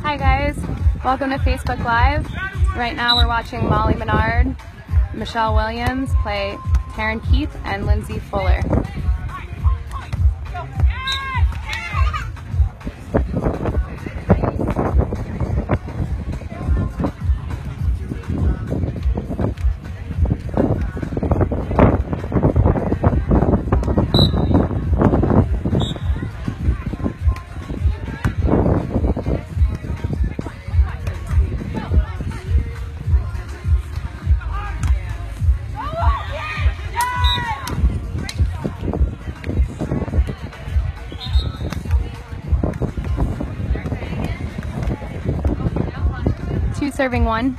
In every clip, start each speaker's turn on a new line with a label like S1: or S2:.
S1: Hi guys, welcome to Facebook Live. Right now we're watching Molly Menard, Michelle Williams play Taryn Keith and Lindsay Fuller. Two serving one.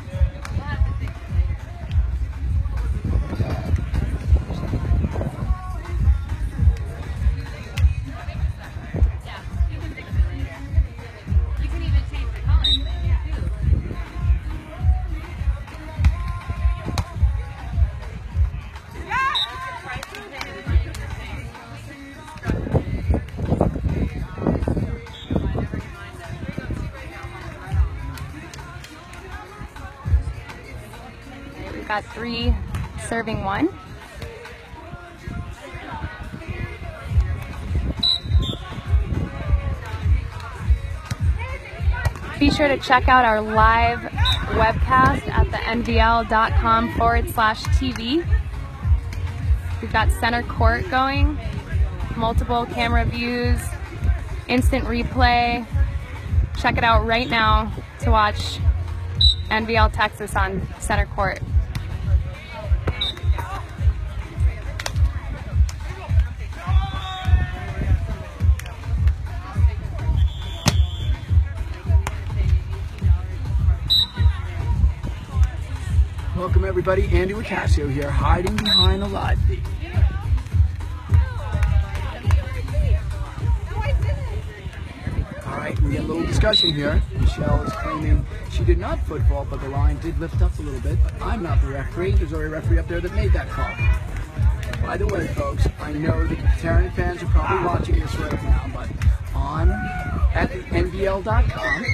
S1: Got three serving one. Be sure to check out our live webcast at the NVL.com/TV. We've got center court going, multiple camera views, instant replay. Check it out right now to watch NVLTEXAS on center court.
S2: Welcome everybody, Andy Wicasio here, hiding behind the live feed. Alright, we get a little discussion here. Michelle is claiming she did not football, but the line did lift up a little bit, but I'm not the referee. There's already a referee up there that made that call. By the way, folks, I know the Taryn fans are probably watching this right now, but at NVL.com,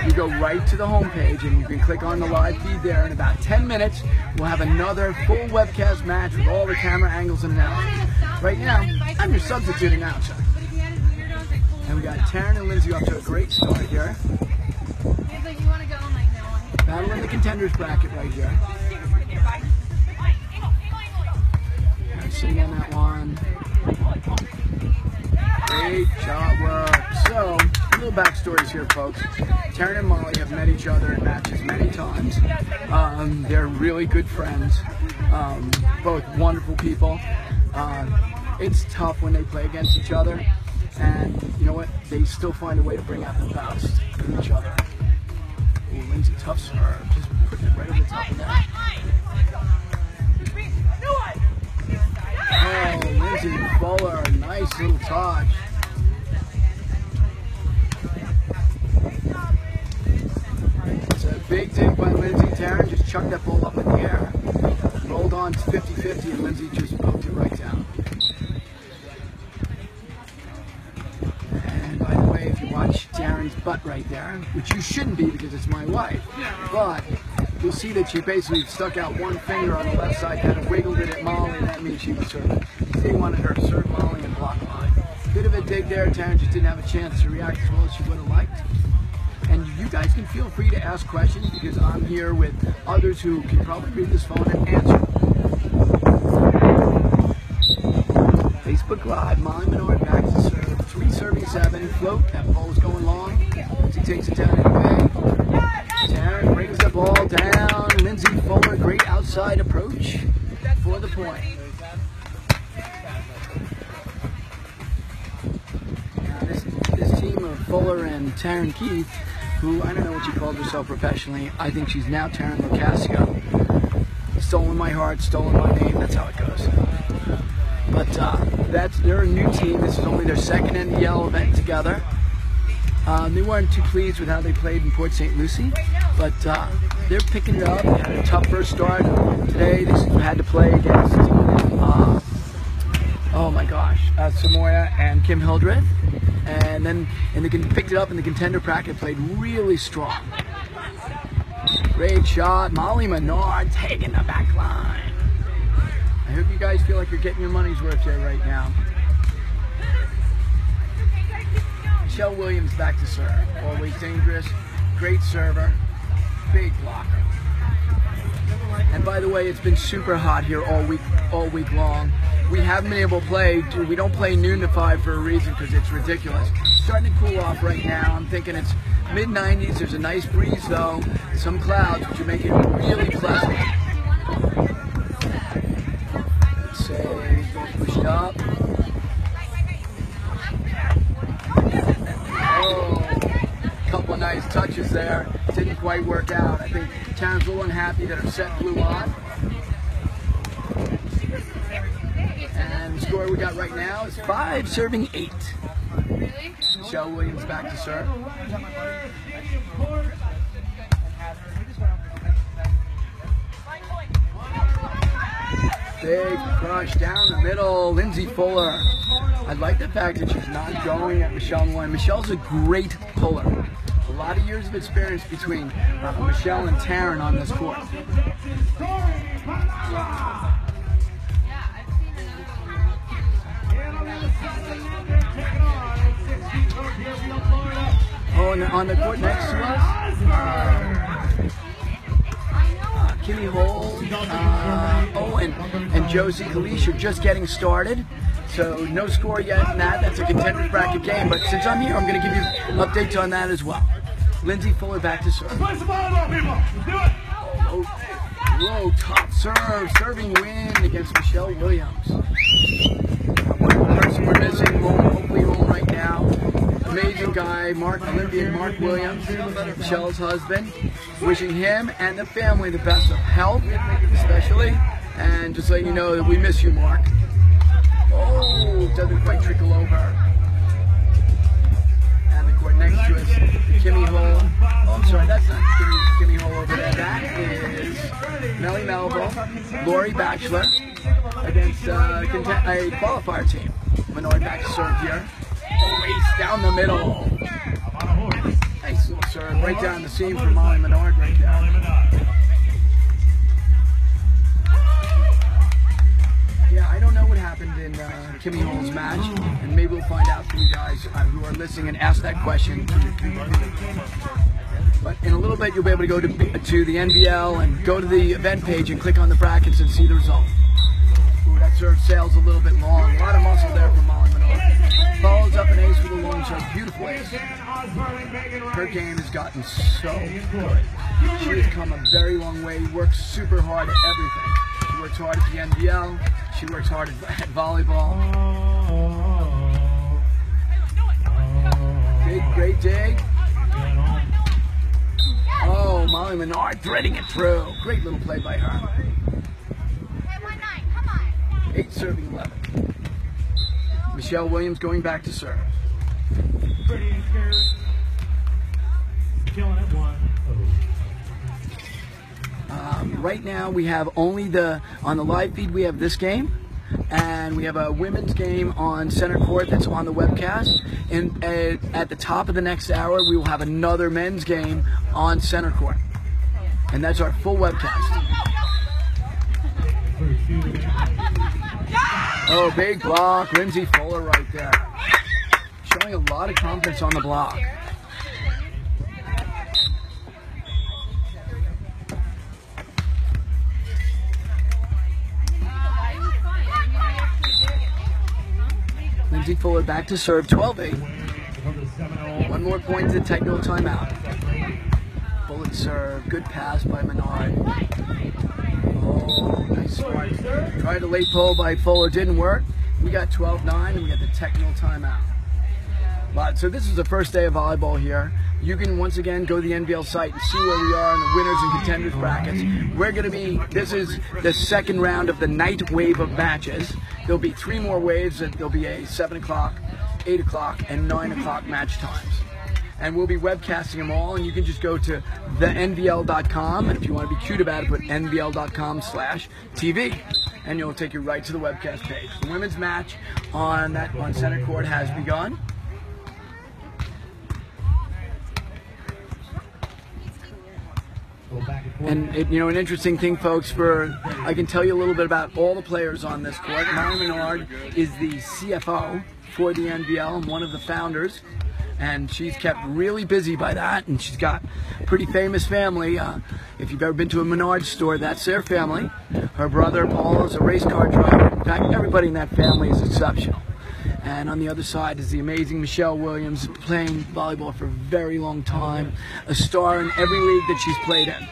S2: you go right to the homepage and you can click on the live feed there. In about 10 minutes, we'll have another full webcast match with all the camera angles and announcements. Right now, I'm your substitute announcer. And we got Taryn and Lindsay off to a great start here. Battle in the contenders bracket right here. Sitting on that one. Great shot work. So, a little backstories here, folks. Taryn and Molly have met each other in matches many times. They're really good friends. Both wonderful people. It's tough when they play against each other. And you know what? They still find a way to bring out the best in each other. Ooh, Lindsay, tough serve. Just putting it right over the top of that. Oh, Lindsay Fuller, nice little touch. It's a big take by Lindsay. Taryn just chucked that ball up in the air. Rolled on to 50-50 and Lindsay just poked it right down. And by the way, if you watch Taryn's butt right there, which you shouldn't be because it's my wife, but you'll see that she basically stuck out one finger on the left side, kind of wiggled it at Molly, and that means she was serving. They wanted her to serve Molly and block Molly. Bit of a dig there. Taryn just didn't have a chance to react as well as she would have liked. And you guys can feel free to ask questions because I'm here with others who can probably read this phone and answer. Facebook Live, Molly Menard back to serve. 3 serving 7, float. That ball is going long. She takes it down anyway. Taryn brings the ball down. Lindsay Fuller, great outside approach for the point. Now this team of Fuller and Taryn Keith, who I don't know what she called herself professionally. I think she's now Taryn Wicasio. Stolen my heart, stolen my name. That's how it goes. But they're a new team. This is only their second NVL event together. They weren't too pleased with how they played in Port St. Lucie, but they're picking it up. They had a tough first start. Today they had to play against Oh my gosh, Samoya and Kim Hildreth. And then picked it up in the contender bracket, played really strong. Great shot, Molly Menard taking the back line. I hope you guys feel like you're getting your money's worth here right now. Michelle Williams back to serve. Always dangerous, great server, big blocker. And by the way, it's been super hot here all week long. We haven't been able to play. We don't play noon to 5 for a reason, because it's ridiculous. Starting to cool off right now. I'm thinking it's mid-90s. There's a nice breeze though, some clouds, which would make it really pleasant. Let's say, pushed up. Couple of nice touches there. Didn't quite work out. I think Tanner's a little unhappy that her set blew on. And the score we got right now is 5 serving 8. Michelle Williams back to serve. Big crush down the middle. Lindsay Fuller. I like the fact that she's not going at Michelle Malloy. Michelle's a great puller. A lot of years of experience between Michelle and Taryn on this court. Oh, and on the court next to us, Kimmy Hole, and Josie Kalish are just getting started. So no score yet in that. That's a contender bracket game. But since I'm here, I'm going to give you updates on that as well. Lindsay Fuller back to serve. Whoa, top serve. Serving win against Michelle Williams. One person we're missing, hopefully home right now. Amazing guy, Olympian Mark Williams, Michelle's husband. Wishing him and the family the best of health, especially. And just letting you know that we miss you, Mark. Oh, doesn't quite trickle over. And the court next to us, Kimmy Hole. Oh, I'm sorry, that's not Kimmy Hole over there. That is Melly Melville, Lori Batchelor against a qualifier team. Menard back to serve here. Race down the middle. Nice little serve right down the seam for Molly Menard right there. Yeah, I don't know what happened in Kimmy Hole's match, and maybe we'll find out for you guys who are listening and ask that question. But in a little bit, you'll be able to go to the NVL and go to the event page and click on the brackets and see the result. Ooh, that serve sails a little bit long. A lot of muscle there from Molly Menard. Follows up an ace with a long serve. Beautiful ace. Her game has gotten so good. She has come a very long way. Works super hard at everything. She works hard at the NVL. She works hard at volleyball. Great dig. Oh, Molly Menard threading it through. Great little play by her. 8 serving 11. Michelle Williams going back to serve.
S3: Pretty and scared. Killing it 1-0.
S2: Right now we have only on the live feed we have this game, and we have a women's game on center court that's on the webcast, and at the top of the next hour we will have another men's game on center court, and that's our full webcast. Oh, big block, Lindsay Fuller right there. Showing a lot of confidence on the block. Lindsay Fuller back to serve, 12-8. One more point to the technical timeout. Bullet serve, good pass by Menard. Oh, nice spark. Tried a late pull by Fuller, didn't work. We got 12-9 and we got the technical timeout. So this is the first day of volleyball here. You can once again go to the NVL site and see where we are in the winners and contenders brackets. We're going to be, this is the second round of the night wave of matches. There'll be 3 more waves. There'll be a 7 o'clock, 8 o'clock, and 9 o'clock match times. And we'll be webcasting them all, and you can just go to thenvl.com, and if you want to be cute about it, put nvl.com/TV. and it'll take you right to the webcast page. The women's match on center court has begun. And an interesting thing, folks, I can tell you a little bit about all the players on this court. Molly Menard is the CFO for the NVL and one of the founders, and she's kept really busy by that, and she's got a pretty famous family. If you've ever been to a Menard store, that's their family. Her brother, Paul, is a race car driver. In fact, everybody in that family is exceptional. And on the other side is the amazing Michelle Williams, playing volleyball for a very long time, a star in every league that she's played in.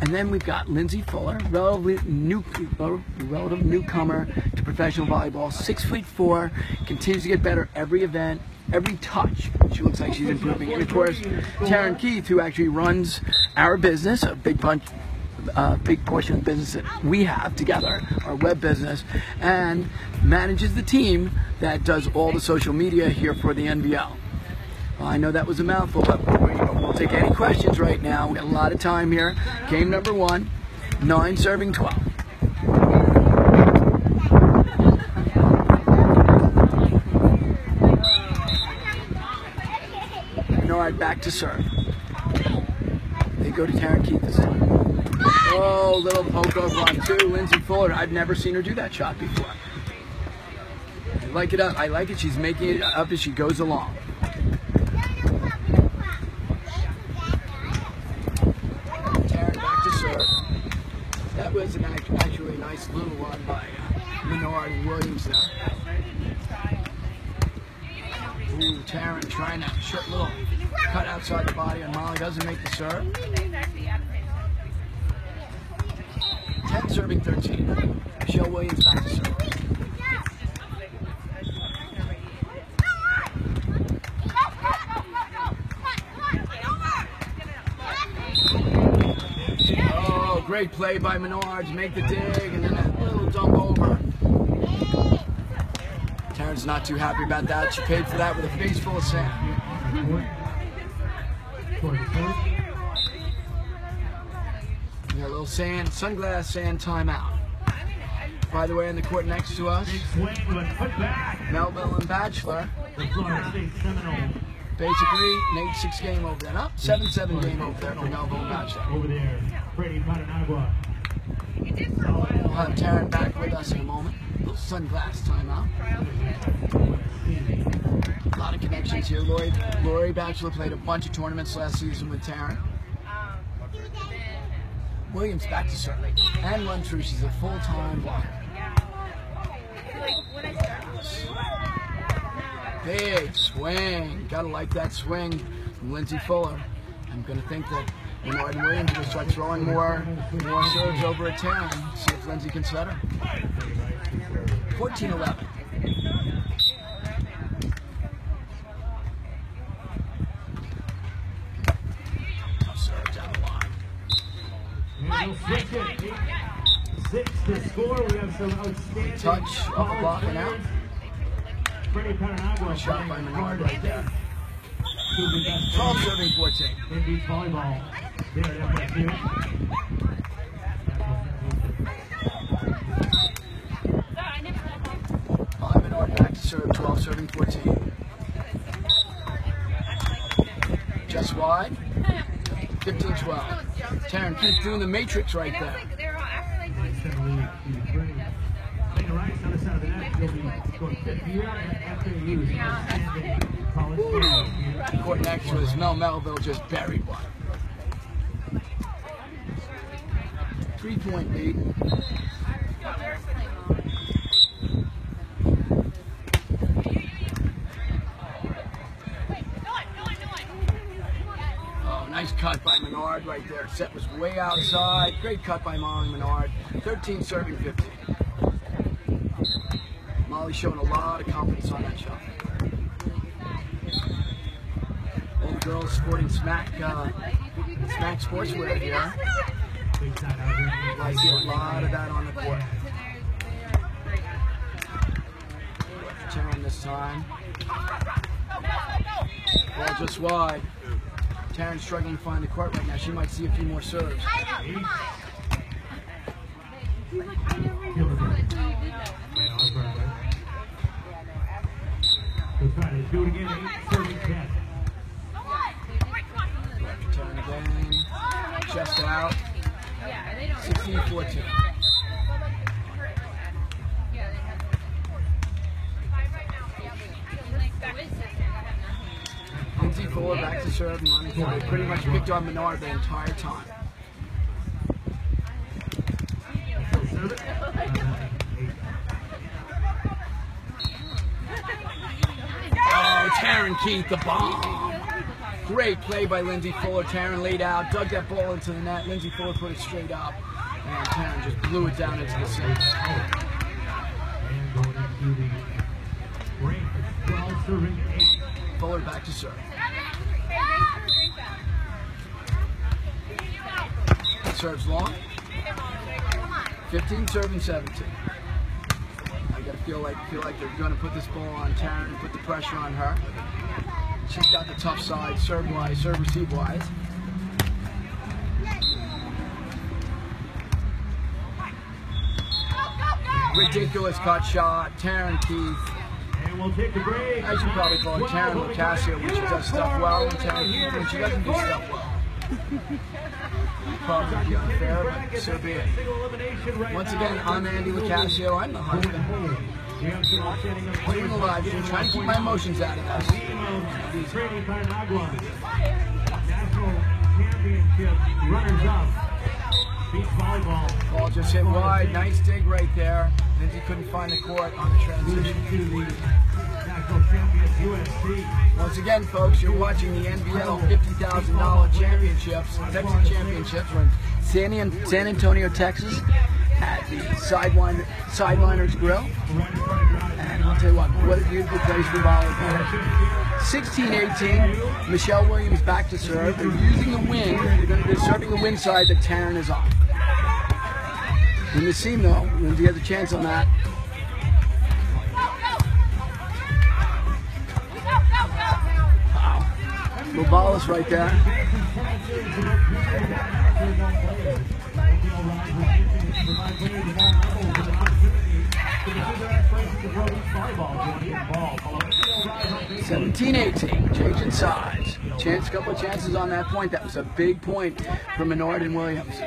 S2: And then we've got Lindsay Fuller, relative newcomer to professional volleyball, 6'4", continues to get better every event, every touch. She looks like she's improving. And of course, Taryn Keith, who actually runs our business, a big portion of the business that we have together, our web business, and manages the team that does all the social media here for the NVL. Well, I know that was a mouthful, but we'll take any questions right now. We got a lot of time here. Game number 1, 9 serving 12. Menard back to serve. They go to Taryn Keith this time. Oh, little poke over on 2, Lindsay Fuller. I've never seen her do that shot before. I like it up. I like it. She's making it up as she goes along. Taryn back to serve. That was actually a nice little run by Menard and Williams there. Ooh, Taryn trying to short little cut outside the body, and Molly doesn't make the serve. 10 serving 13. Michelle Williams back to serve. Oh, great play by Menard to make the dig, and then a little dump over. Taryn's not too happy about that. She paid for that with a face full of sand. A little sand, sunglass sand timeout. By the way, on the court next to us, Melville and Bachelor. Basically, an 8-6 game over there. No, 7-7 game over there for Melville and Bachelor. We'll have Taryn back with us in a moment. A little sunglass timeout. A lot of connections here. Lori Bachelor played a bunch of tournaments last season with Taryn. Williams back to serve and run through. She's a full-time blocker. Big swing. Gotta like that swing from Lindsay Fuller. I'm gonna think that Menard and Williams will start throwing more serves over at Taryn. See if Lindsay can set her. 14-11. Touch off the block and out. One shot by Menard right there. 12 serving 14. Menard back to serve, 12 serving 14. Just wide. 15-12. Taryn keeps doing the matrix right there. Court next was Melville just buried one. 3-point lead. Nice cut by Menard right there. Set was way outside. Great cut by Molly Menard. 13 serving 15. Molly showing a lot of confidence on that shot. All the girls sporting Smack sportswear here. I see a lot of that on the court. Taryn this time. Ball just wide. Taryn's struggling to find the court right now. She might see a few more serves.
S3: do it again. 8 serving 10.
S2: Turn again. Chest out. 16-14. Lindsay Fuller back to serve and running forward. They pretty much picked on Menard the entire time. Oh, Taryn Keith, the bomb. Great play by Lindsay Fuller. Taryn laid out, dug that ball into the net. Lindsay Fuller put it straight up. And Taryn just blew it down into the sink. Fuller back to serve. Serves long. 15 serving 17. I gotta feel like they're gonna put this ball on Taryn and put the pressure on her. She's got the tough side, serve wise, serve receive wise. Ridiculous cut shot, Taryn Keith.
S3: And we'll take the break.
S2: I should probably call it Taryn LaCasio when she does stuff well, and Taryn Keith when she doesn't do stuff well. Probably unfair, but so be it. Once again, I'm Andy LaCasio. I'm the husband. Putting the live stream, trying to keep my emotions out of this.
S3: National championship runners-up. Beach volleyball.
S2: Ball just hit wide. Nice dig right there. Lindsay couldn't find the court on the transition.
S3: National champions USC.
S2: Once again, folks, you're watching the NVL $50,000 championships, Texas championships. We're in San Antonio, Texas, at the Sideliners Grill. And I'll tell you what a beautiful place for volleyball. 16-18, Michelle Williams back to serve. They're using the wing. They're serving the wing side that Taryn is on. In the seam, though, Lindsay has a chance on that. Wow. Lobalis right there. $17-18, changing sides. Couple of chances on that point. That was a big point for Menard and Williams.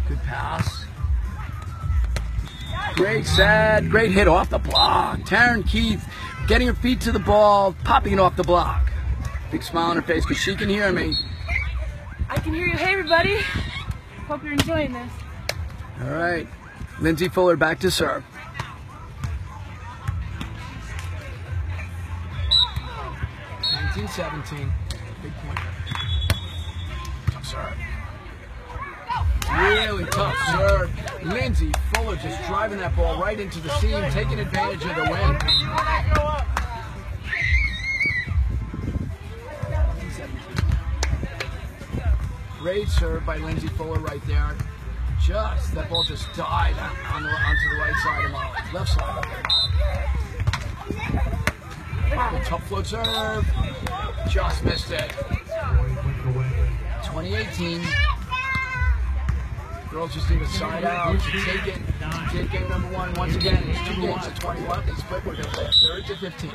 S2: Good pass. Great set, great hit off the block. Taryn Keith getting her feet to the ball, popping it off the block. Big smile on her face because she can hear me.
S1: I can hear you. Hey, everybody. Hope you're enjoying this.
S2: All right. Lindsay Fuller back to serve. 19-17. Big point. Tough serve. Really tough serve. Lindsay Fuller just driving that ball right into the seam, taking advantage of the wind. Great serve by Lindsay Fuller right there. That ball just died onto the right side of the left side. The tough float serve. Just missed it. 20-18. Girls just need a side out to take it. Take game number one. Once again, it's 2 games to 21. They split. We're going to play 3rd to 15.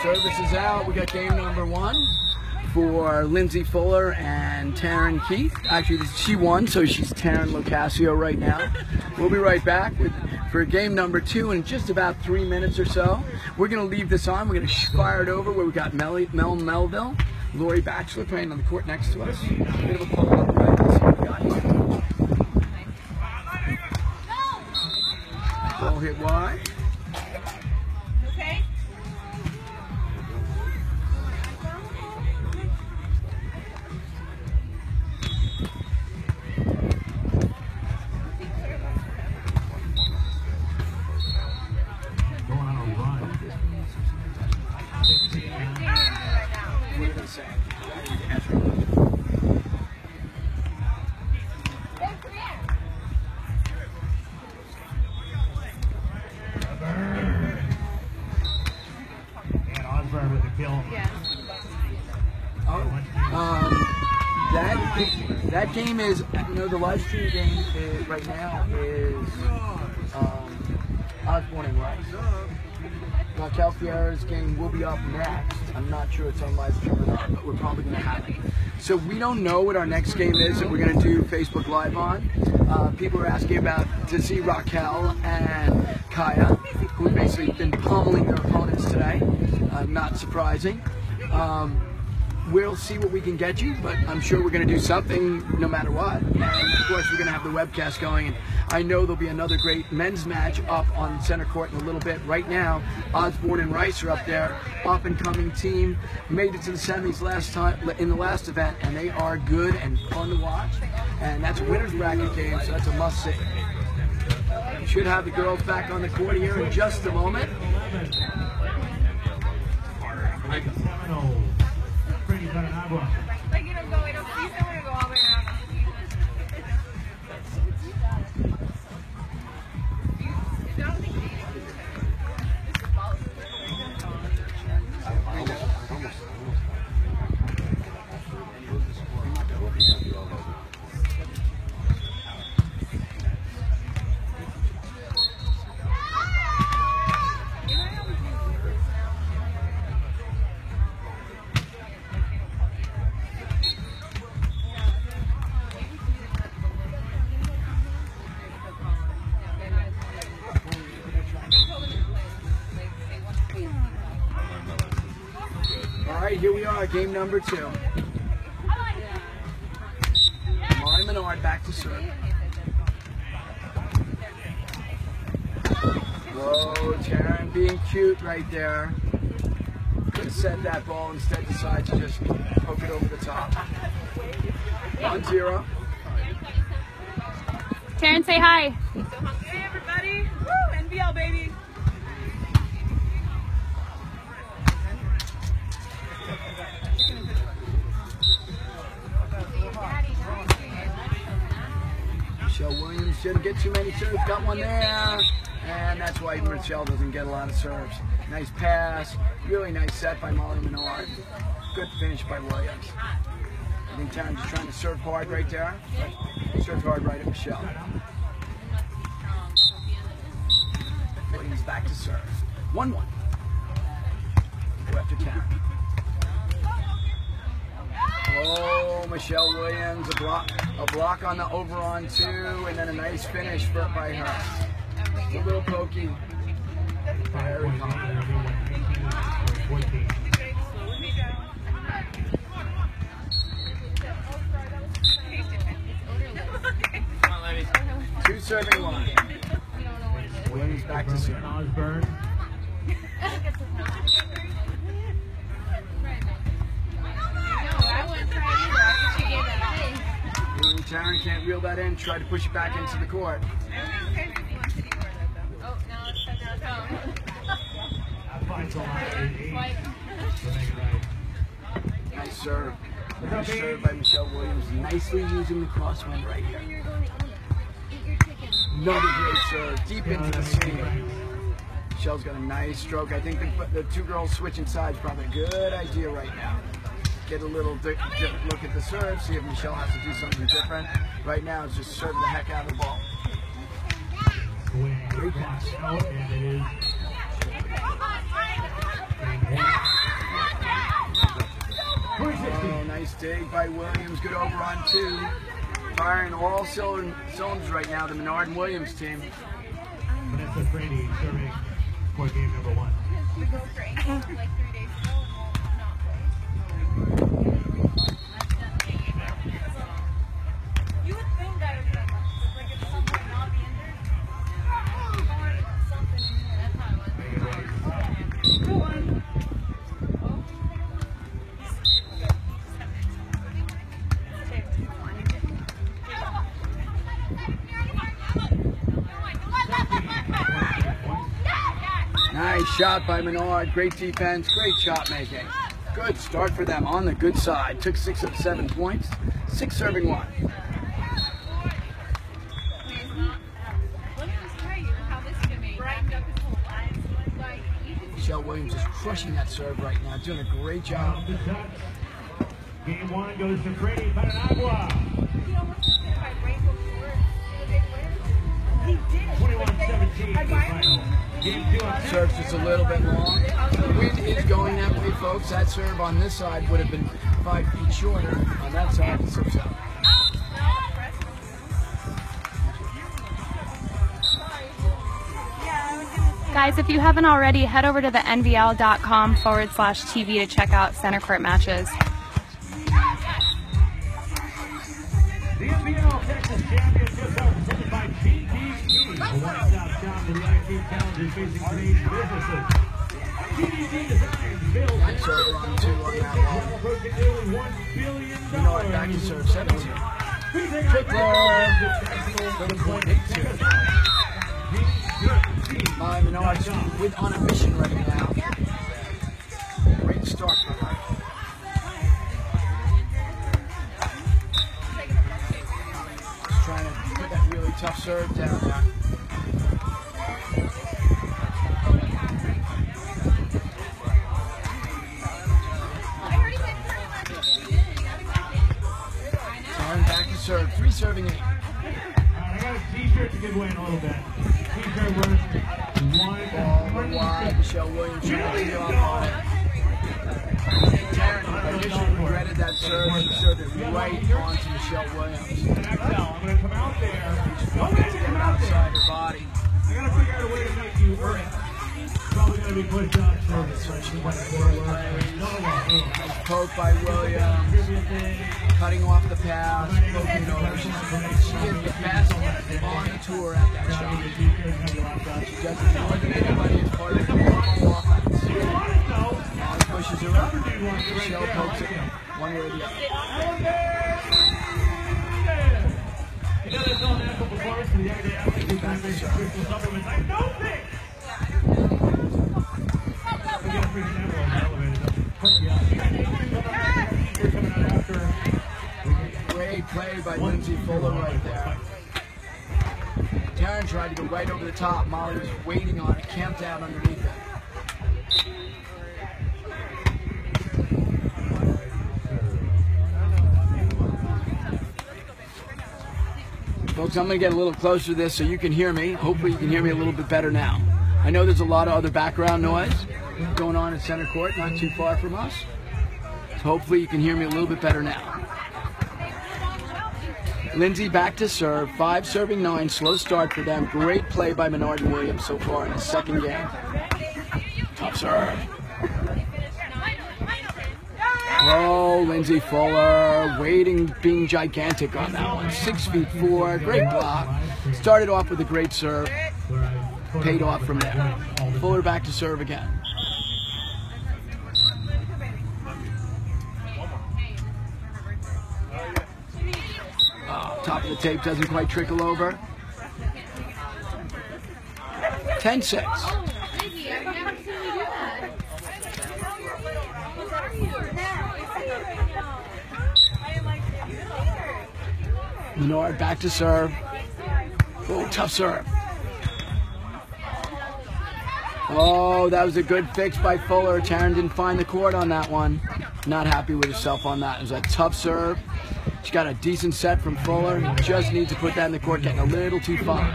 S2: Service is out. We got game number 1 for Lindsay Fuller and Taryn Keith. Actually, she won, so she's Taryn LaCasio right now. We'll be right back for game number 2 in just about 3 minutes or so. We're going to leave this on. We're going to fire it over where we got Mel Melville, Lori Batchelor playing on the court next to us. A bit of a pull on the right. Let's see what we got here. Ball hit wide. That game is, you know, the live stream game is, right now is Osborne and Rice. Raquel Fierra's game will be up next. I'm not sure it's on live stream or not, but we're probably going to have it. So we don't know what our next game is that we're going to do Facebook Live on. People are asking about to see Raquel and Kaya, who have basically been pummeling their opponents today. Not surprising. We'll see what we can get you, but I'm sure we're going to do something no matter what. And of course, we're going to have the webcast going. And I know there'll be another great men's match up on center court in a little bit. Right now, Osborne and Rice are up there, up-and-coming team. Made it to the semis last time in the last event, and they are good and fun to watch. And that's a winner's bracket game, so that's a must-see. We should have the girls back on the court here in just a moment. Here we are, game number 2. Menard back to serve. Oh, Taryn being cute right there. Could have sent that ball, instead decides to just poke it over the top. 1-0.
S1: Taryn, say hi.
S4: Hey everybody! Woo! NVL baby!
S2: Michelle Williams didn't get too many serves, got one there, and that's why Michelle doesn't get a lot of serves. Nice pass, really nice set by Molly Menard. Good finish by Williams. I think Taryn just trying to serve hard right there. Serve hard right at Michelle. Williams back to serve. 1-1. Go after Taryn. Oh, Michelle Williams, a block on the over on 2, and then a nice finish by her. A little pokey. Very calm. Two serving one. Williams back to serve. Taryn can't reel that in, try to push it back into the court. Nice serve. Nice serve by Michelle Williams. Nicely using the crosswind right here. Another great serve, deep into the steam. Michelle's got a nice stroke. I think the two girls switching sides is probably a good idea right now. Get a little different look at the serve, see if Michelle has to do something different. Right now, it's just serve the heck out of the ball. Great pass. Oh, nice dig by Williams. Good over on 2. Firing all cylinders right now, the Menard and Williams team.
S3: Vanessa Brady serving for game number 1.
S4: You would think that it would like at some point not be injured. Or something in here. That's not what. Go on.
S2: Nice shot by Menard. Great defense, great shot making. Good start for them on the good side. Took 6 of 7 points. 6 serving 1. Michelle Williams is crushing that serve right now. Doing a great job.
S3: Game one goes to Brady Menard.
S4: He did.
S3: 21-17 final. Game two on
S2: Serve's just a little bit long. The wind is going that way, folks. That serve on this side would have been 5 feet shorter. On that side, it's 6 out.
S1: Guys, if you haven't already, head over to the NVL.com/TV to check out center court matches.
S3: the NVLTEXAS Championships are presented by GDP, a one-stop shop for the IT challenges facing today's businesses. GDP designs, builds, and
S2: Serve on 2 on that one.
S3: approaching nearly $1 billion.
S2: Menard back to serve 17. Tripler for the point 8-2. My Menard's on a mission right now. Great start for her. Just trying to put that really tough serve down there. Turn back to serve. 3 serving 8.
S3: I got a t-shirt to give away in a little bit. T-shirt worth
S2: Ball wide. Michelle Williams trying to tee off on it. Taryn initially regretted that serve. She served it right onto Michelle Williams.
S3: I'm going to come out there. Don't make it come out there.
S2: Outside her body.
S3: I got to figure out a way to make you earn it. Probably going to be pushed up service.
S2: Poke by Williams. Cutting off the pass. Poking over. She is the best on the tour at that shot. She doesn't know anybody is part of the whole offense. Molly pushes her up. Michelle pokes it one way or the other.
S3: You know, there's no natural performance for the everyday athlete who can make nutritional supplements. I know things! We got a freaking animal on the elevator. You're coming out after.
S2: Great play by Lindsay Fuller right there. Taryn tried to go right over the top. Molly was waiting on it, camped out underneath it. Folks, I'm going to get a little closer to this so you can hear me. Hopefully you can hear me a little bit better now. I know there's a lot of other background noise going on in center court, not too far from us. So hopefully you can hear me a little bit better now. Lindsay back to serve, 5 serving 9, slow start for them. Great play by Menard and Williams so far in the second game. Tough serve. Oh, Lindsay Fuller, waiting, being gigantic on that one. 6'4", great block. Started off with a great serve, paid off from there. Fuller back to serve again. Top of the tape doesn't quite trickle over. 10-6. Menard back to serve. Oh, tough serve. Oh, that was a good fix by Fuller. Taryn didn't find the court on that one. Not happy with herself on that. It was a tough serve. She got a decent set from Fuller. Just needs to put that in the court, getting a little too far.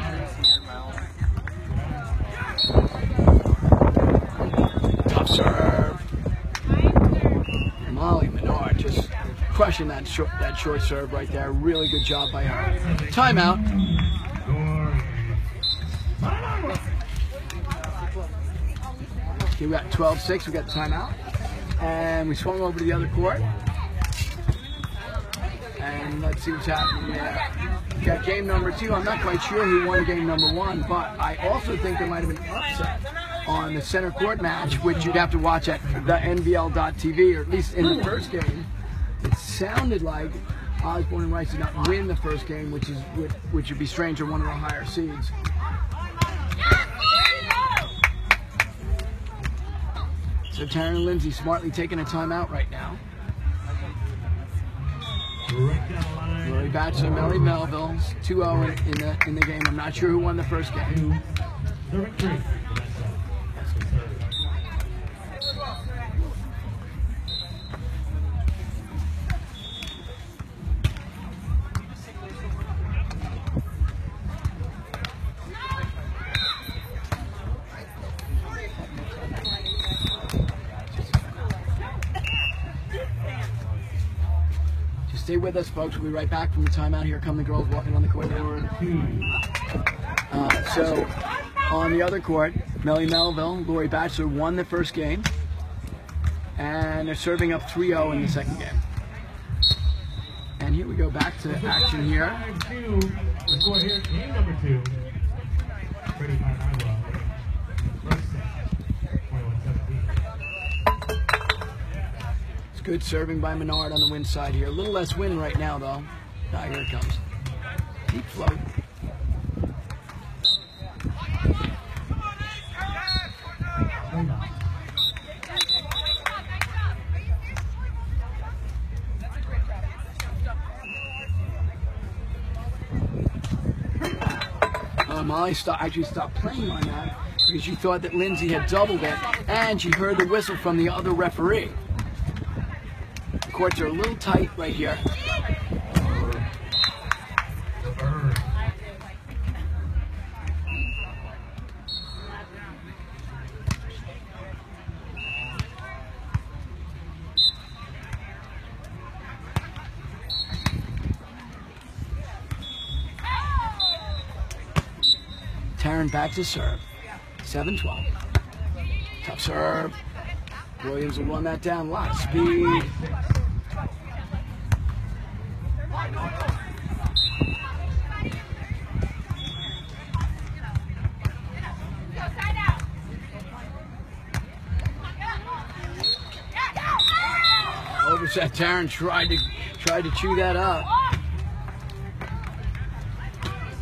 S2: Tough serve. Molly Menard just crushing that short serve right there. Really good job by her. Timeout. Okay, we got 12-6. We got the timeout. And we swung over to the other court. And let's see what's happening there. We got game number 2. I'm not quite sure who won game number 1, but I also think there might have been an upset on the center court match, which you'd have to watch at the NVL.TV, or at least in the first game. It sounded like Osborne and Rice did not win the first game, which would be strange on one of the higher seeds. So Taryn and Lindsay smartly taking a timeout right now. Lori Batchelor, Melly Melville, 2-0 in the game. I'm not sure who won the first game. Stay with us, folks. We'll be right back from the timeout. Here come the girls walking on the court now. So, on the other court, Melly Melville, Lori Batchelor won the first game. And they're serving up 3-0 in the second game. And here we go back to action here.
S3: 5-2. The score here, game number 2. Pretty high level. First set, 21-17.
S2: It's good serving by Menard on the wind side here. A little less wind right now, though. Ah, here it comes. Deep float. Molly actually stopped playing on that because she thought that Lindsay had doubled it, and she heard the whistle from the other referee. The courts are a little tight right here. Taryn back to serve. 7-12. Tough serve. Williams will run that down. Lot of speed. Overset. Taryn tried to chew that up.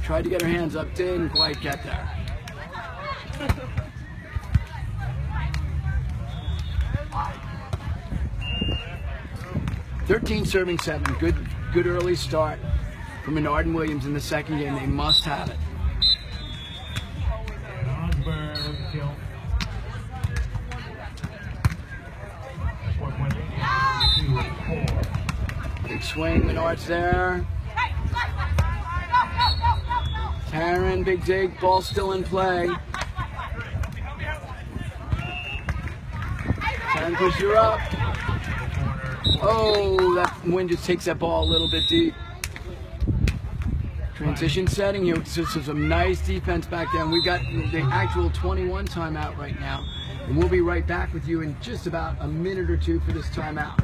S2: Tried to get her hands up, didn't quite get there. (13 serving 7). Good early start for Menard and Williams in the second game. They must have it. Big swing, Menard's there. Taryn, big dig, ball still in play. Taryn pushes her up. Oh, that wind just takes that ball a little bit deep. Transition setting here. This is some nice defense back there. And we've got the actual 21 timeout right now. And we'll be right back with you in just about a minute or two for this timeout.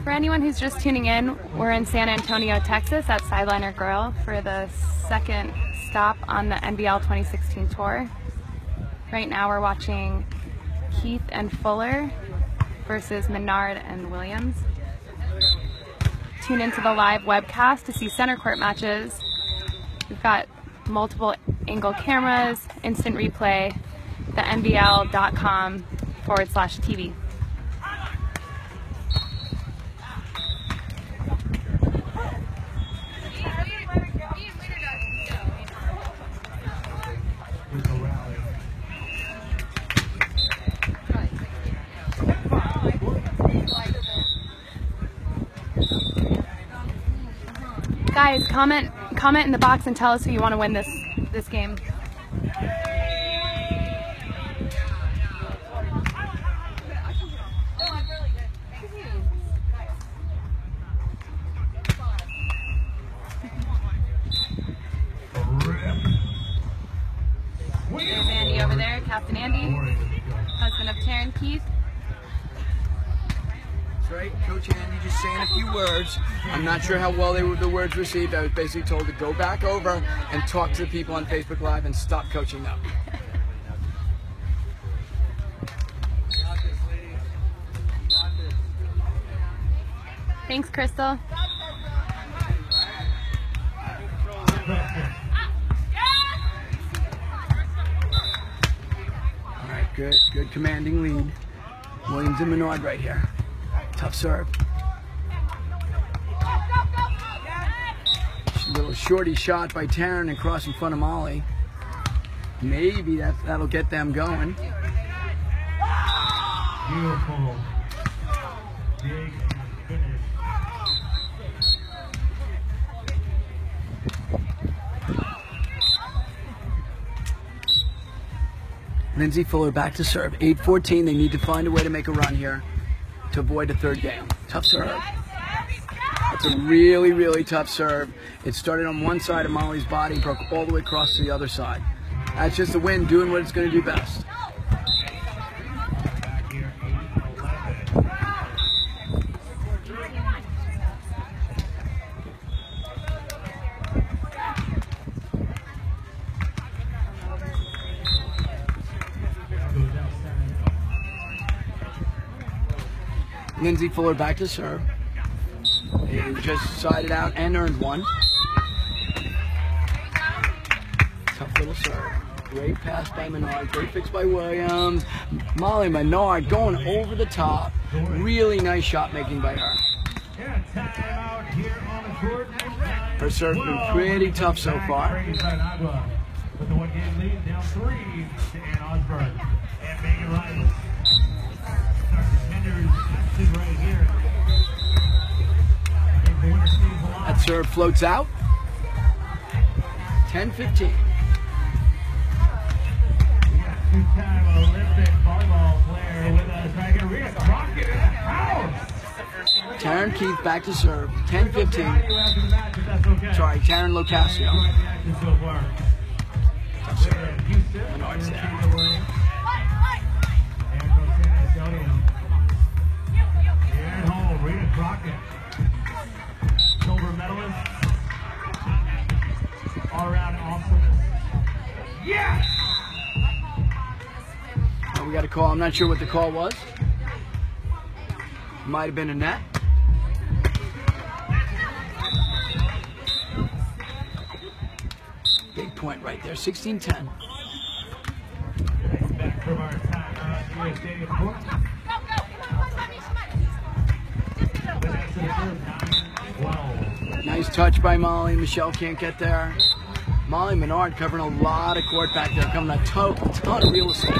S1: For anyone who's just tuning in, we're in San Antonio, Texas at Sideliner Grill for the second stop on the NVL 2016 tour. Right now we're watching Keith and Fuller versus Menard and Williams. Tune into the live webcast to see center court matches. We've got multiple angle cameras, instant replay, the NVL.com/TV. Guys, comment in the box and tell us who you want to win this game. There's Andy over there, Captain Andy, husband of Taryn Keith.
S2: Right, Coach Andy just saying a few words. I'm not sure how well the words received. I was basically told to go back over and talk to the people on Facebook Live and stop coaching them.
S1: Thanks, Crystal.
S2: All right, good commanding lead. Williams and Menard right here. Tough serve. Little shorty shot by Taryn and cross in front of Molly. Maybe that'll get them going.
S3: Beautiful. Big finish.
S2: Lindsay Fuller back to serve. 8-14. They need to find a way to make a run here to avoid a third game. Tough serve. It's a really, really tough serve. It started on one side of Molly's body, broke all the way across to the other side. That's just the wind doing what it's going to do best. Lindsay Fuller back to serve. They just sided out and earned one. Tough little serve. Great pass by Menard. Great fix by Williams. Molly Menard going over the top. Really nice shot making by her. Her serve's been pretty tough so far.
S3: With the 1-game lead, down 3 to Ann Osborne. And Megan Rice. Right here.
S2: That serve floats out. 10-15.
S3: We got two-time Olympic volleyball player with us right here. Rita Crockett in the house.
S2: Taryn Keith back to serve. 10-15. Sorry, Taryn Locasio. Tough serve. Menard's there.
S3: Rita Crockett, silver medalist, all around awesomeness. Yes!
S2: Oh, we got a call. I'm not sure what the call was. Might have been a net. Big point right there. 16-10.
S3: Back from our time US Stadium Court.
S2: Nice touch by Molly. Michelle can't get there. Molly Menard covering a lot of court back there, coming a ton of real estate.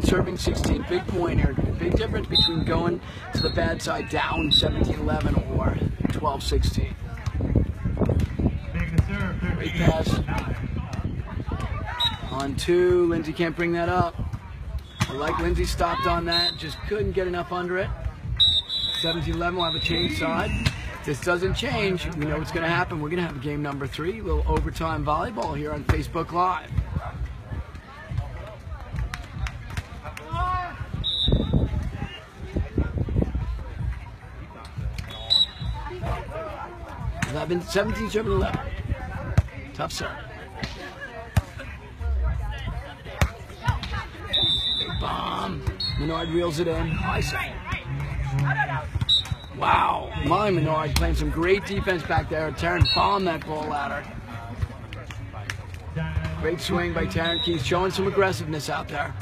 S2: Serving 16, big point here. Big difference between going to the bad side down 17-11 or 12-16. Great pass. On 2, Lindsay can't bring that up. I like Lindsay stopped on that, just couldn't get enough under it. 17-11 will have a change side. If this doesn't change, we know what's going to happen. We're going to have game number 3, a little overtime volleyball here on Facebook Live. I've been 17-11. Tough serve. Big bomb. Menard reels it in. I say. Wow. My Menard playing some great defense back there. Taryn bombed that ball at her. Great swing by Taryn Keith, showing some aggressiveness out there.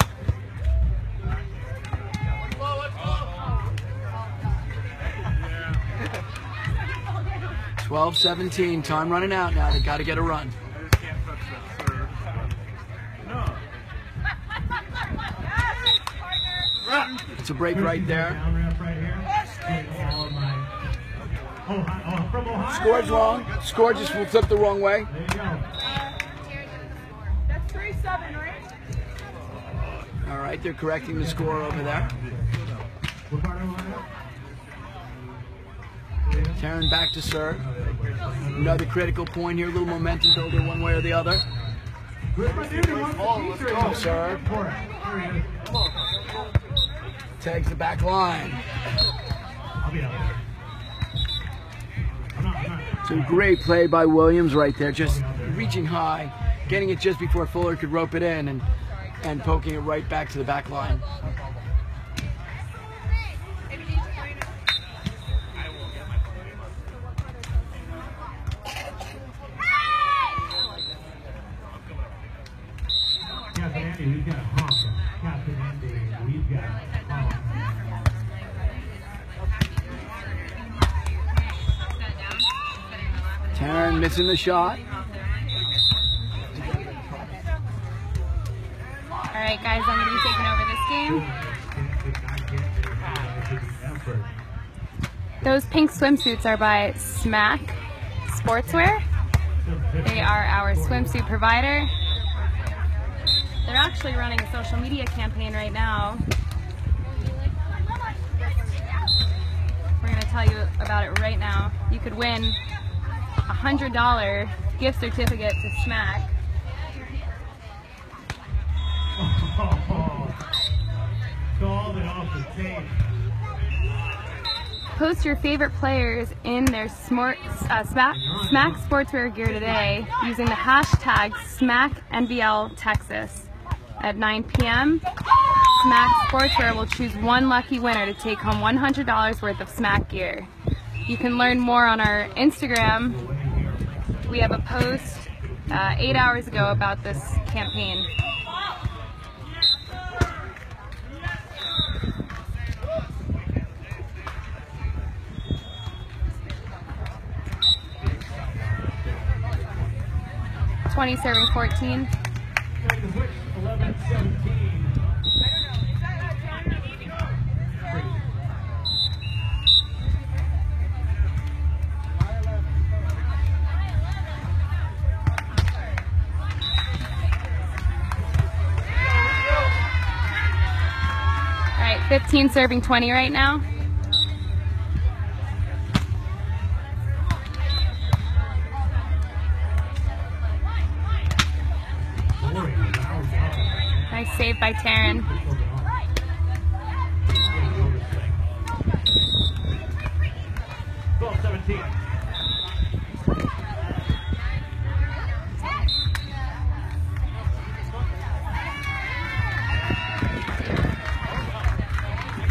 S2: 12-17, time running out now. They got to get a run. It's a break right there. Score's wrong. Score just flipped the wrong way.
S4: That's 3-7, right?
S2: All right, they're correcting the score over there. Taryn back to serve. Another critical point here, a little momentum builder one way or the other. Serve. Tags the back line. Some great play by Williams right there, just reaching high, getting it just before Fuller could rope it in and poking it right back to the back line.
S3: We've got a honk. Captain Andy, we've got a honk.
S2: Taryn missing the shot.
S1: All right, guys, I'm going to be taking over this game. Those pink swimsuits are by Smack Sportswear. They are our swimsuit provider. They're actually running a social media campaign right now. We're going to tell you about it right now. You could win a $100 gift certificate to Smack.
S3: Called it off the tape.
S1: Post your favorite players in their Smack Sportswear gear today using the hashtag #SmackNVLTEXAS. At 9 p.m., Smack Sportswear will choose one lucky winner to take home $100 worth of Smack gear. You can learn more on our Instagram. We have a post 8 hours ago about this campaign. $20 serving 14.
S3: 11-17.
S1: All right, 15 serving 20 right now. Nice save by Taryn.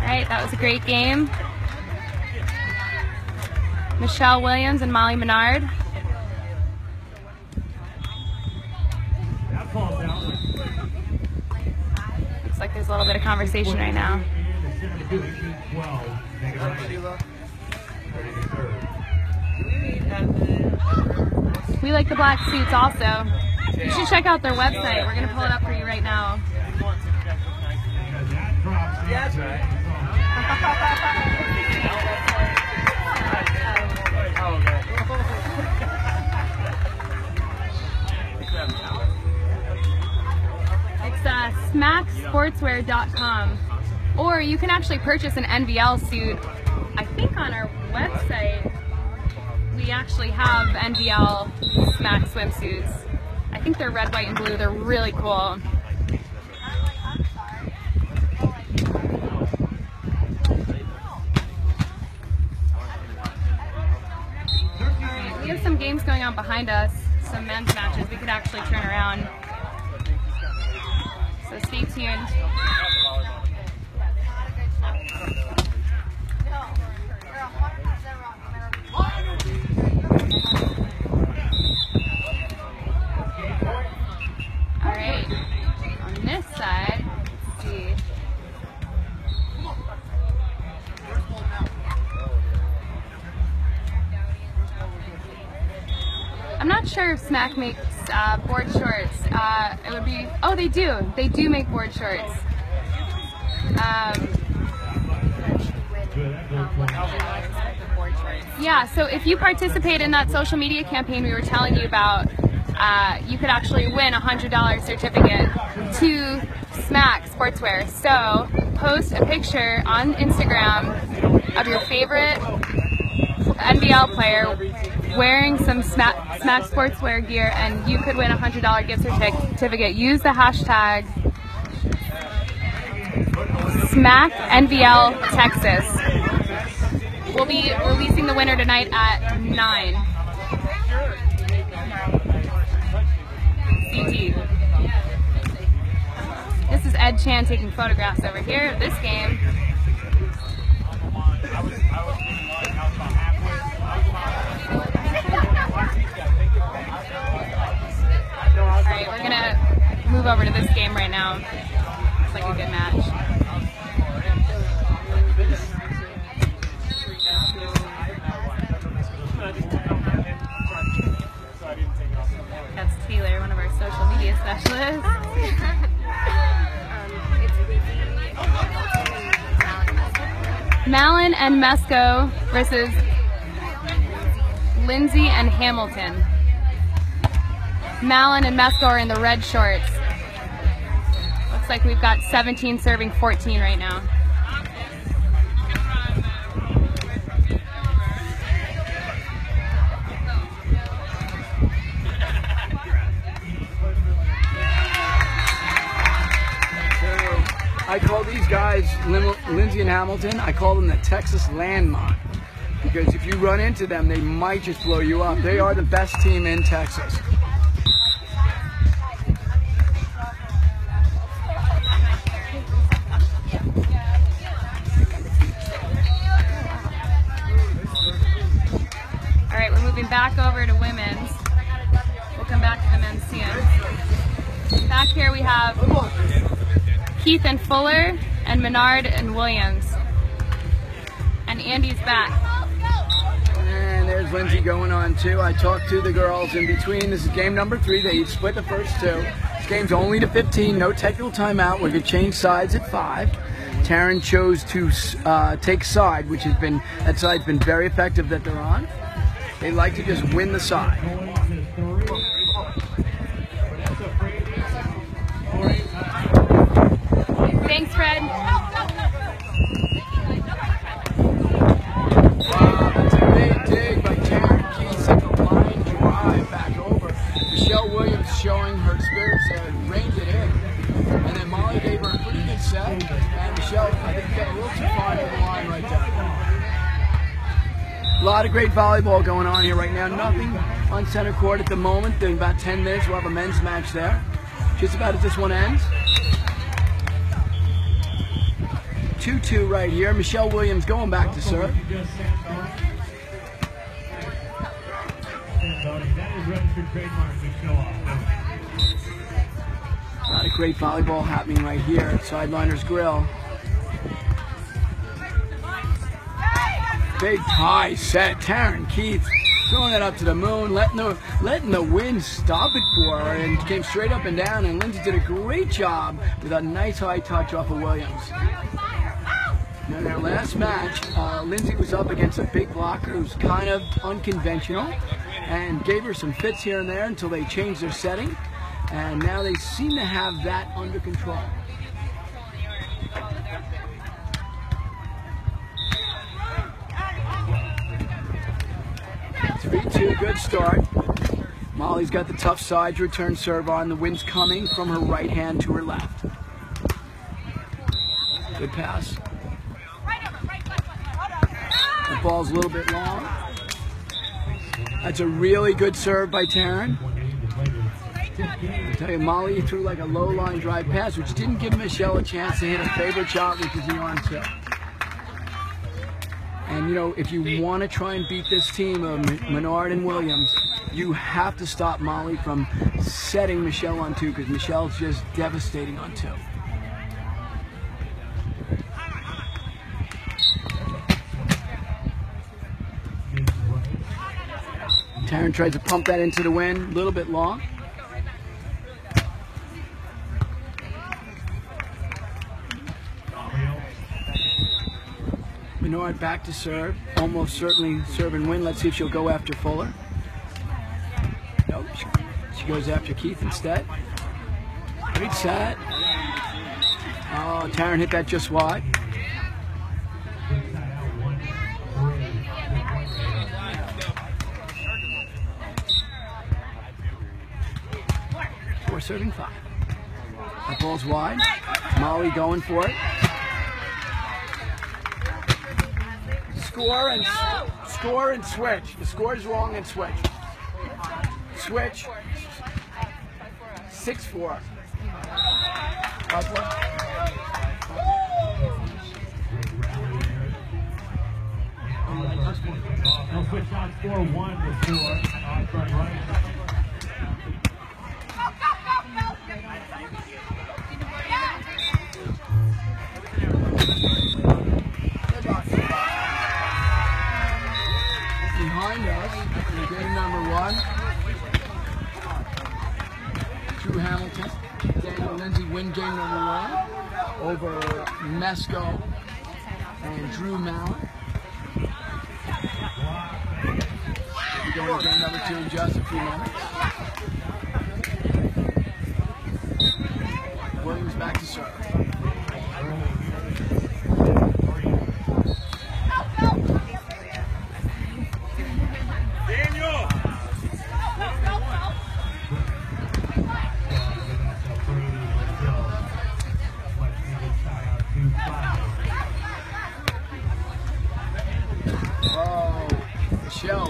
S1: Alright, that was a great game. Michelle Williams and Molly Menard. Looks like there's a little bit of conversation right now. We like the black suits also. You should check out their website. We're going to pull it up for you right now.
S2: Yeah, that's right.
S1: It's smacksportswear.com. Or you can actually purchase an NVL suit. I think on our website we actually have NVL Smack swimsuits. I think they're red, white, and blue. They're really cool. We have some games going on behind us, some men's matches we could actually turn around. So stay tuned. Alright, on this side, let's see. I'm not sure if Smack makes board shorts. It would be, oh, they do. They do make board shorts. Yeah, so if you participate in that social media campaign we were telling you about, you could actually win a $100 certificate to Smack Sportswear. So post a picture on Instagram of your favorite NVL player wearing some Smack Sportswear gear, and you could win a $100 gift certificate. Use the hashtag #SmackNVLTexas. We'll be releasing the winner tonight at 9. CT. This is Ed Chan taking photographs over here of this game. Alright, we're gonna move over to this game right now. Looks like a good match. That's Taylor, one of our social media specialists. Malin and Mesco versus Lindsay and Hamilton. Malin and Mesco are in the red shorts. Looks like we've got 17 serving 14 right now.
S2: I call these guys, Lindsay and Hamilton, I call them the Texas landmine. Because if you run into them, they might just blow you up. They are the best team in Texas.
S1: All right, we're moving back over to women's. We'll come back to the men's team. Back here we have Keith and Fuller and Menard and Williams. And Andy's back.
S2: And there's Lindsay going on too. I talked to the girls in between. This is game number 3. They each split the first 2. This game's only to 15. No technical timeout. We're going to change sides at 5. Taryn chose to take side, which has been, that side's been very effective that they're on. They like to just win the side.
S1: Thanks, Fred.
S2: Wow, that's a big dig by Taryn Keith at the line drive back over. Michelle Williams showing her experience and reined it in. And then Molly gave her a pretty good set. And Michelle, I think, got a little too far over the line right there. A lot of great volleyball going on here right now. Nothing on center court at the moment. In about 10 minutes, we'll have a men's match there. Just about as this one ends. 2-2 right here. Michelle Williams going back to serve. A lot of great volleyball happening right here at Sideliners Grill. Big tie set. Taryn Keith throwing it up to the moon, letting the wind stop it for her, and came straight up and down. And Lindsay did a great job with a nice high touch off of Williams. Now, in their last match, Lindsay was up against a big blocker who's kind of unconventional and gave her some fits here and there until they changed their setting. And now they seem to have that under control. 3-2, good start. Molly's got the tough side to return serve on. The wind's coming from her right hand to her left. Good pass. The ball's a little bit long. That's a really good serve by Taryn. I tell you, Molly threw like a low line drive pass, which didn't give Michelle a chance to hit her favorite shot, which is the arm tip. And you know, if you want to try and beat this team of Menard and Williams, you have to stop Molly from setting Michelle on 2, because Michelle's just devastating on 2. Taryn tried to pump that into the wind, a little bit long. Menard back to serve, almost certainly serve and win. Let's see if she'll go after Fuller. Nope, she goes after Keith instead. Great set. Oh, Taryn hit that just wide. Four serving 5. That ball's wide. Molly going for it. Score and switch. The score is wrong and switch. Switch. 6-4.
S3: They'll switch on 4-1 to 4 on front right.
S2: Behind us in game number 1, Drew Hamilton. Daniel Lindsay win game number 1 over Mesco. and Drew Mallon. We're going to game number 2 in just a few moments. Williams back to serve.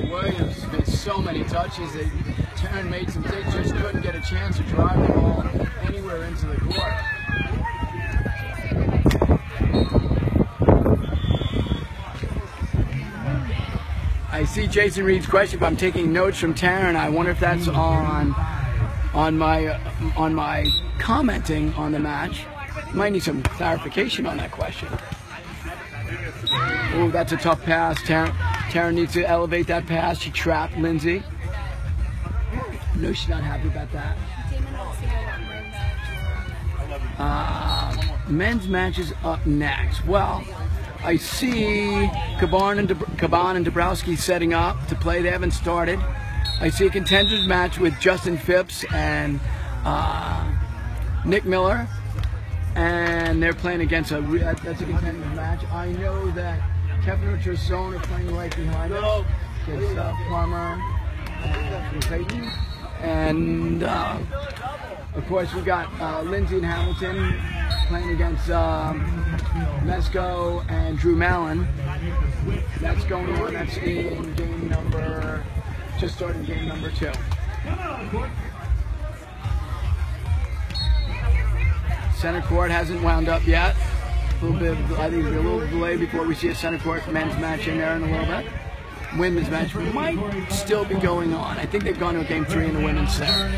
S2: Williams made so many touches that Taryn made some things, just couldn't get a chance to drive the ball anywhere into the court. I see Jason Reed's question, but I'm taking notes from Taryn. I wonder if that's on my commenting on the match. Might need some clarification on that question. Oh, that's a tough pass. Taryn needs to elevate that pass. She trapped Lindsay. No, she's not happy about that. Men's match is up next. Well, I see Caban and Dabrowski setting up to play. They haven't started. I see a contenders match with Justin Phipps and Nick Miller. And they're playing against that's a contenders match. I know that Kevin and Trezone are playing right behind us. It's Farmer and Clayton. And of course we got Lindsay and Hamilton playing against Mesco and Drew Mallon. That's going on. That's in game number, just starting game number 2. Center court hasn't wound up yet. A little bit, I think there's a little delay before we see a center court men's match in there in a little bit. Women's match might still be going on. I think they've gone to game 3 in the women's center.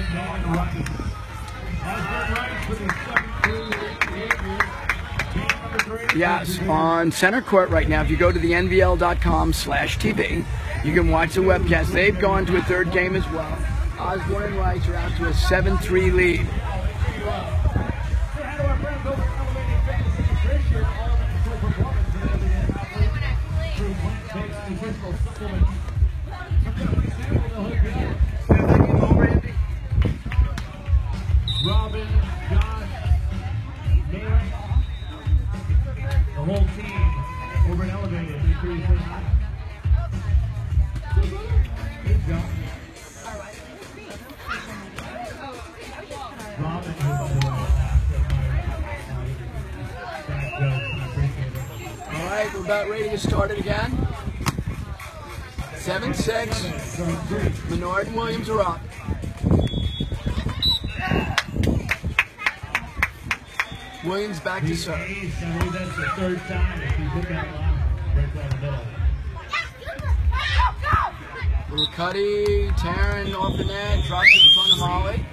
S2: Yes, on center court right now, if you go to the NVL.com/TV, you can watch the webcast. They've gone to a 3rd game as well. Osborne and Rice are out to a 7-3 lead.
S3: Robin, Josh, Nate, the whole team over and elevated. Good job. Robin,
S2: all right, we're about ready to get started again. 7-6. Menard and Williams are up. Williams back to serve.
S3: That's the 3rd time if you hit that line right down the middle.
S2: Little Cuddy, Taryn off the net, drops it in front of Molly.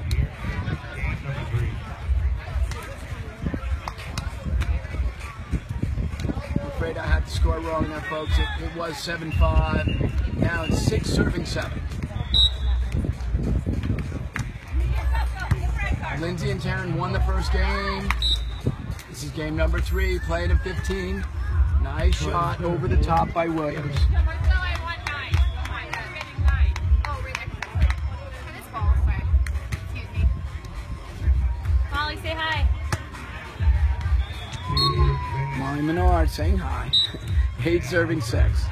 S2: I'm afraid I had the score wrong there, folks. It was 7-5. Now it's 6 serving 7. Lindsay and Taryn won the first game. This is game number 3, played in 15. Nice shot over the top by Williams.
S1: Molly, say hi.
S2: Molly Menard saying hi. 8 serving 6.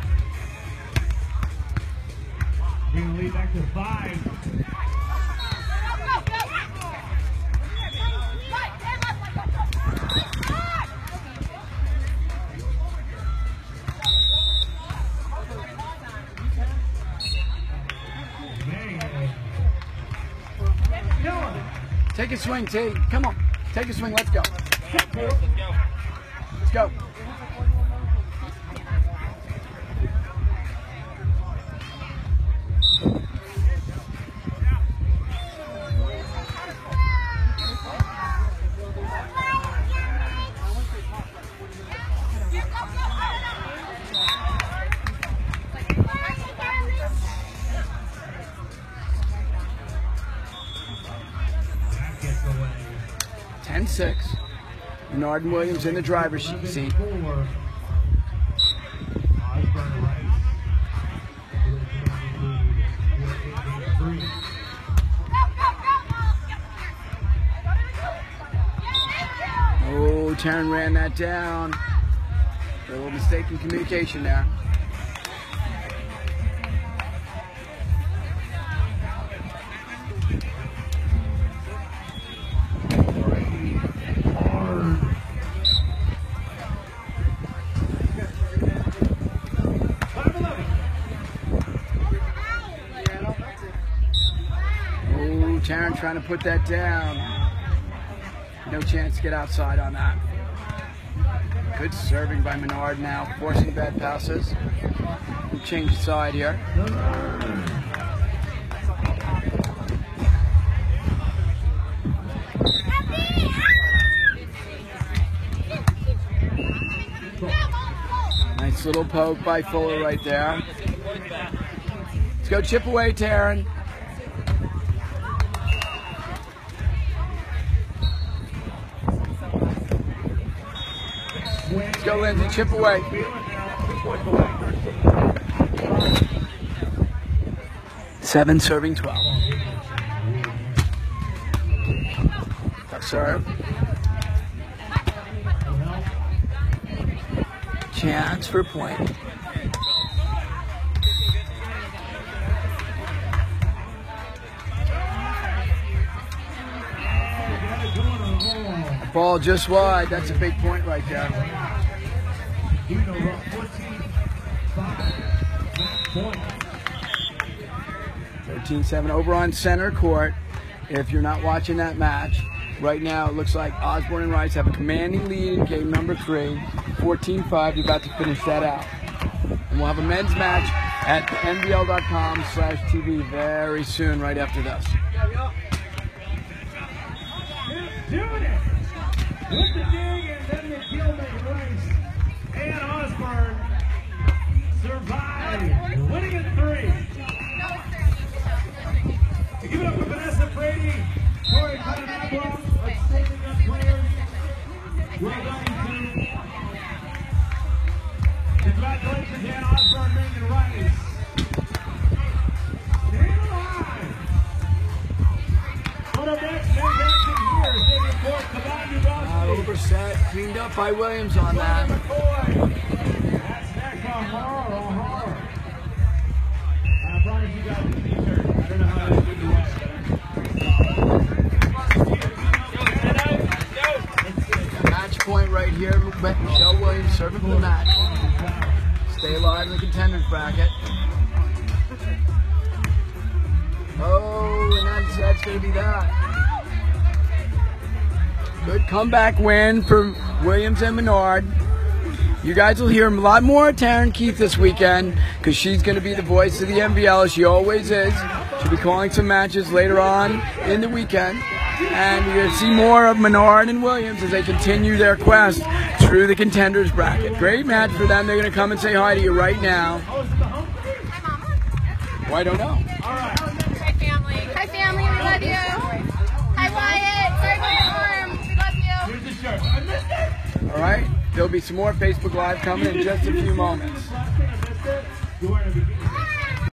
S3: We're going to lead back to 5.
S2: Take a swing, T. Come on. Take a swing. Let's go. Let's go. Menard and Williams in the driver's seat. Taryn ran that down. A little mistake in communication there. Taryn trying to put that down. No chance to get outside on that. Good serving by Menard now, forcing bad passes. We'll change the side here. Nice little poke by Fuller right there. Let's go chip away, Taryn. Let's go, Lindsay. Chip away. Seven serving 12. Tough serve. Chance for a point. Ball just wide. That's a big point right there. 13-7 over on center court. If you're not watching that match, right now it looks like Osborne and Rice have a commanding lead in game number 3. 14-5. You're about to finish that out. And we'll have a men's match at NVL.com/TV very soon, right after this.
S3: Doing it! With the dig and then the kill by Rice. And Osborne survived, winning at 3. Give it up for Vanessa Brady, Corey Conanabro, outstanding up players. Well done, you two. Congratulations, Dan Osborne, Ming, and Rice. Stay alive. On our next men's action here, Stadium Court,
S2: Overset, cleaned up by Williams on that.
S3: That's next on horror. I promise you guys a t-shirt. I don't know how to do that.
S2: Match point right here. Michelle Williams serving for the match. Stay alive in the contenders bracket. Oh, and that's going to be that. Good comeback win for Williams and Menard. You guys will hear a lot more of Taryn Keith this weekend because she's going to be the voice of the NVL, as she always is. She'll be calling some matches later on in the weekend. And you're going to see more of Menard and Williams as they continue their quest through the contenders bracket. Great match for them. They're going to come and say hi to you right now. Well, I don't know.
S1: Hi, family. Hi, family. We love you. Hi, Wyatt. Sorry about your arm. We love you.
S3: Here's the shirt. I missed it.
S2: All right. There'll be some more Facebook Live coming in just a few moments.
S3: You weren't a beginner.